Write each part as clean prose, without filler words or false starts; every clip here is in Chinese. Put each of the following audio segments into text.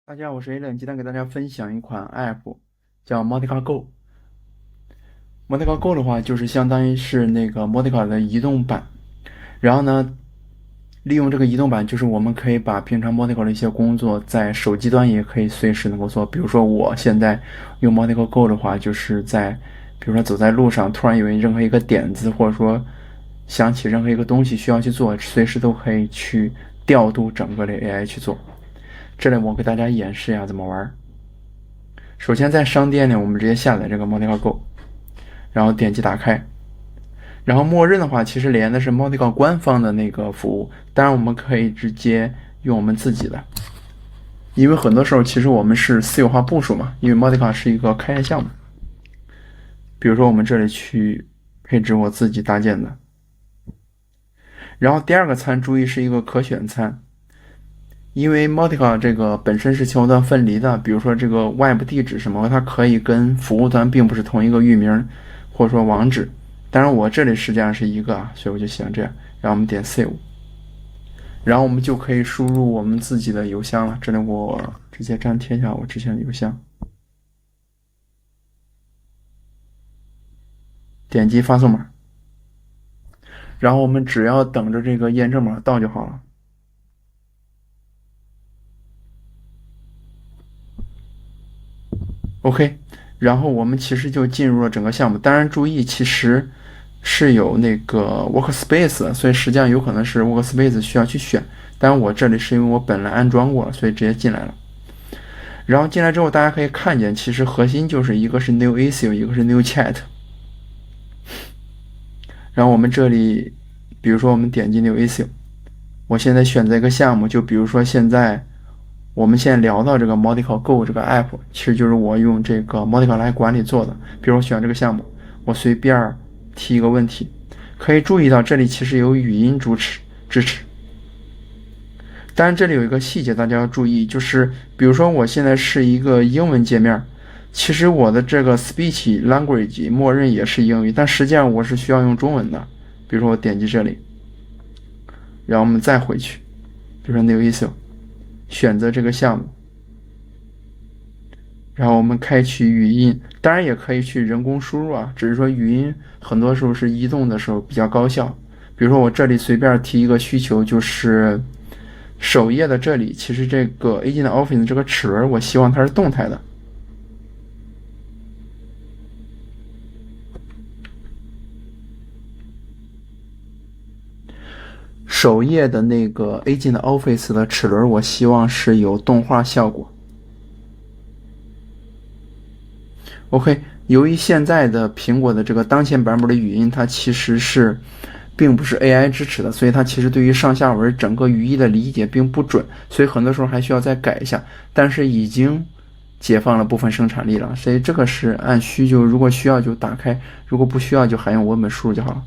大家好，我是 Alan，今天给大家分享一款 App，叫 Mautica Go。Mautica Go 的话，就是相当于是那个 Mautica 的移动版。然后呢，利用这个移动版，就是我们可以把平常 Mautica 的一些工作，在手机端也可以随时能够做。比如说我现在用 Mautica Go 的话，就是比如说走在路上，突然有任何一个点子，或者说想起任何一个东西需要去做，随时都可以去调度整个的 AI 去做。这里我给大家演示一下怎么玩。首先在商店里，我们直接下载这个 Mautica Go， 然后点击打开。然后默认的话，其实连的是 Mautica 官方的那个服务，当然我们可以直接用我们自己的，因为很多时候其实我们是私有化部署嘛，因为 Mautica 是一个开源项目。比如说我们这里去配置我自己搭建的。然后第二个餐注意是一个可选餐，因为 Mautica 这个本身是前后端分离的，比如说这个 Web 地址什么，它可以跟服务端并不是同一个域名或者说网址。当然我这里实际上是一个啊，所以我就喜欢这样。然后我们点 Save， 然后我们就可以输入我们自己的邮箱了。这里我直接粘贴一下我之前的邮箱，点击发送码，然后我们只要等着这个验证码到就好了。OK， 然后我们其实就进入了整个项目。当然注意，其实是有那个 Workspace， 所以实际上有可能是 Workspace 需要去选。当然我这里是因为我本来安装过了，所以直接进来了。然后进来之后，大家可以看见，其实核心就是一个是 New Issue， 一个是 New Chat。然后我们这里，比如说我们点击 New Issue， 我现在选择一个项目，就比如说我们现在聊到这个 Mautica Go 这个 app， 其实就是我用这个 Mautica 来管理做的。比如我选这个项目，我随便提一个问题，可以注意到这里其实有语音支持。当然这里有一个细节大家要注意，就是比如说我现在是一个英文界面，其实我的这个 speech language 默认也是英语，但实际上我是需要用中文的。比如说我点击这里，然后我们再回去，比如说 New Issue， 选择这个项目，然后我们开启语音，当然也可以去人工输入啊，只是说语音很多时候是移动的时候比较高效。比如说我这里随便提一个需求，就是首页的这里，其实这个 Agent Office 这个齿轮，我希望它是动态的。首页的那个 Agent Office 的齿轮，我希望是有动画效果。OK， 由于现在的苹果的这个当前版本的语音，它其实并不是 AI 支持的，所以它其实对于上下文整个语义的理解并不准，所以很多时候还需要再改一下。但是已经解放了部分生产力了，所以这个是按需求，如果需要就打开，如果不需要就还用文本输入就好了。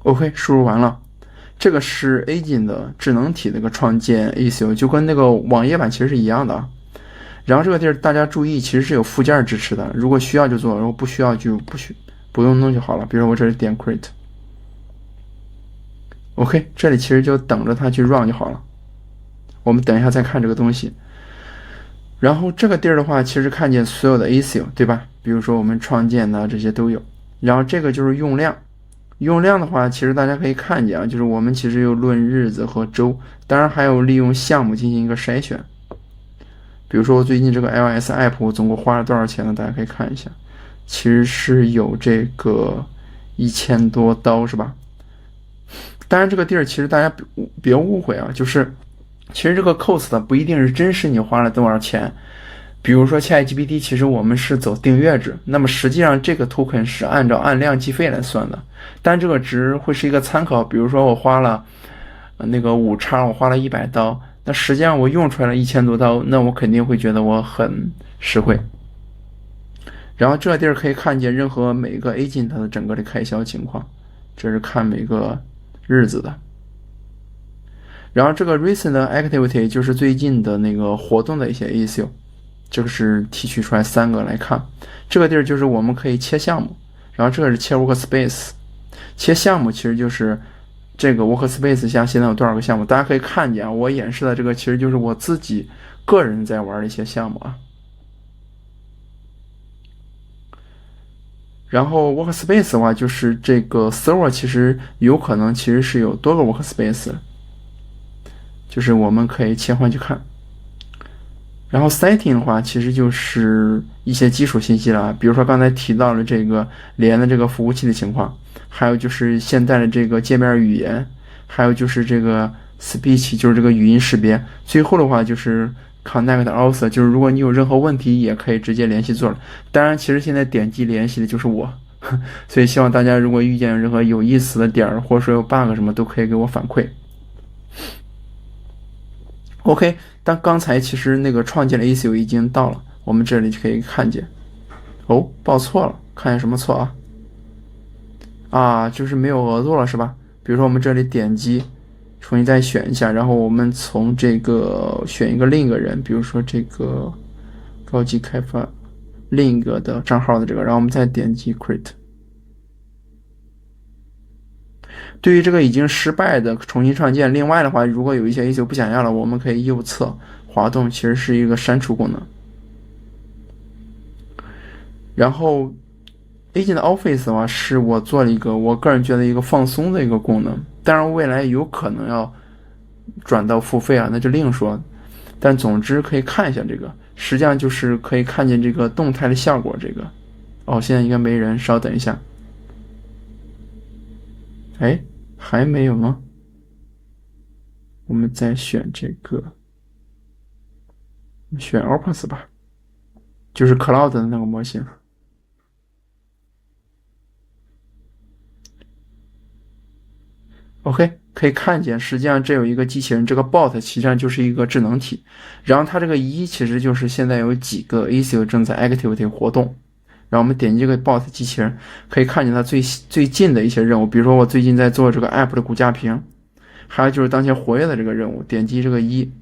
OK， 输入完了。这个是 Agent 的智能体的一个创建 issue， 就跟那个网页版其实是一样的啊。然后这个地儿大家注意，其实是有附件支持的，如果需要就做，如果不需要就不用弄就好了。比如说我这里点 create，OK， 这里其实就等着它去 run 就好了。我们等一下再看这个东西。然后这个地儿的话，其实看见所有的 issue， 对吧？比如说我们创建的这些都有。然后这个就是用量。用量的话，其实大家可以看见啊，就是我们其实有论日子和周，当然还有利用项目进行一个筛选。比如说我最近这个 iOS app 我总共花了多少钱呢？大家可以看一下，其实是有这个1000多刀是吧？当然这个地儿其实大家别误会啊，就是其实这个 cost 不一定是真实你花了多少钱。比如说 ChatGPT 其实我们是走订阅制，那么实际上这个 token 是按照按量计费来算的，但这个值会是一个参考。比如说我花了那个5叉，我花了100刀，那实际上我用出来了1000多刀，那我肯定会觉得我很实惠。然后这地儿可以看见每个 agent 的整个的开销情况，这是看每个日子的。然后这个 recent activity 就是最近的那个活动的一些 issue，这个是提取出来3个来看。这个地儿就是我们可以切项目，然后这个是切 workspace，切项目其实就是这个 Workspace 下现在有多少个项目，大家可以看见啊，我演示的这个其实就是我自己个人在玩的一些项目啊。然后 Workspace 的话，就是这个 Server 其实有可能其实是有多个 Workspace，就是我们可以切换去看。然后 Setting 的话，其实就是一些基础信息了，比如说刚才提到了这个连的这个服务器的情况，还有就是现在的这个界面语言，还有就是这个 Speech， 就是这个语音识别。最后的话就是 Connect Author， 就是如果你有任何问题，也可以直接联系作者。当然，其实现在点击联系的就是我，所以希望大家如果遇见任何有意思的点儿，或者说有 bug 什么，都可以给我反馈。OK， 但刚才其实那个创建的 ACU 已经到了，我们这里就可以看见。哦，报错了，看见什么错啊？啊，就是没有额度了是吧？比如说我们这里点击，重新再选一下，然后我们从这个选一个另一个人，比如说这个高级开发另一个的账号的这个，然后我们再点击 Create。对于这个已经失败的重新创建，另外的话，如果有一些 ACU 不想要了，我们可以右侧滑动，其实是一个删除功能。然后 Agent Office 的话，是我做了一个我个人觉得一个放松的一个功能，当然未来有可能要转到付费啊，那就另说。但总之可以看一下这个，实际上就是可以看见这个动态的效果。这个哦，现在应该没人，稍等一下。哎，还没有吗？我们再选这个，选 Opus 吧，就是 Cloud 的那个模型。OK， 可以看见，实际上这有一个机器人，这个 bot 实际上就是一个智能体，然后它这个一其实就是现在有几个 ACU 正在 activity 活动，然后我们点击这个 bot 机器人，可以看见它最近的一些任务，比如说我最近在做这个 app 的骨架屏，还有就是当前活跃的这个任务，点击这个一。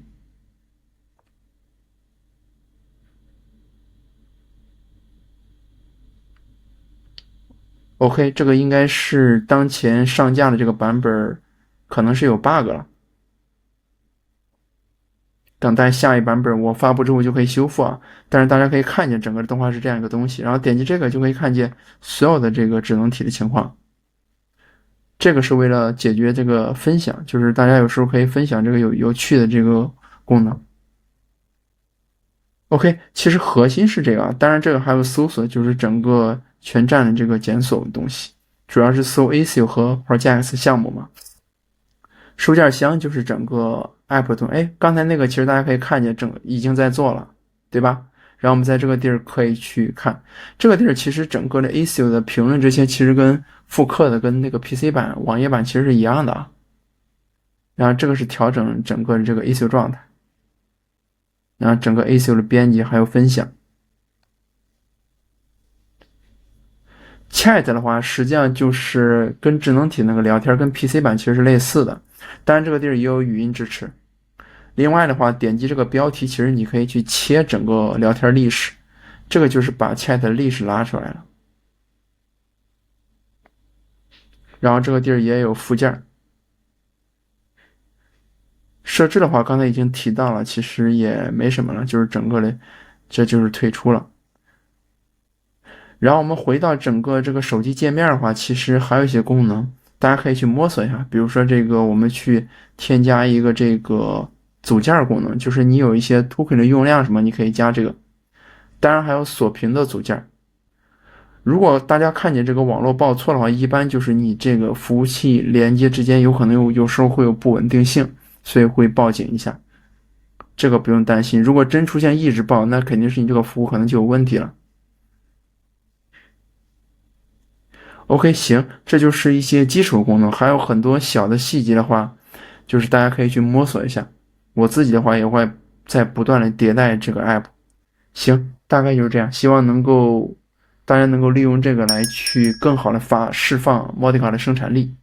OK， 这个应该是当前上架的这个版本，可能是有 bug 了。等待下一版本我发布之后就可以修复啊。但是大家可以看见整个动画是这样一个东西，然后点击这个就可以看见所有的这个智能体的情况。这个是为了解决这个分享，就是大家有时候可以分享这个有趣的这个功能。OK， 其实核心是这个啊，当然这个还有搜索，就是整个全站的这个检索的东西，主要是搜 ACU 和 Projects 项目嘛。收件箱就是整个 app 中，哎，刚才那个其实大家可以看见已经在做了，对吧？然后我们在这个地儿可以去看，这个地儿其实整个的 ACU 的评论这些其实跟复刻的跟那个 PC 版、网页版其实是一样的啊。然后这个是调整整个的这个 ACU 状态，然后整个 ACU 的编辑还有分享。Chat 的话，实际上就是跟智能体那个聊天，跟 PC 版其实是类似的，当然这个地儿也有语音支持。另外的话，点击这个标题，其实你可以去切整个聊天历史，这个就是把 Chat 的历史拉出来了。然后这个地儿也有附件。设置的话，刚才已经提到了，其实也没什么了，就是整个的，这就是退出了。然后我们回到整个这个手机界面的话，其实还有一些功能，大家可以去摸索一下。比如说这个，我们去添加一个这个组件功能，就是你有一些 token 的用量什么，你可以加这个。当然还有锁屏的组件。如果大家看见这个网络报错的话，一般就是你这个服务器连接之间有可能有时候会有不稳定性，所以会报警一下。这个不用担心，如果真出现一直报，那肯定是你这个服务可能就有问题了。OK， 行，这就是一些基础功能，还有很多小的细节的话，就是大家可以去摸索一下。我自己的话也会在不断的迭代这个 app。行，大概就是这样，希望大家能够利用这个来去更好的释放 Mautica 的生产力。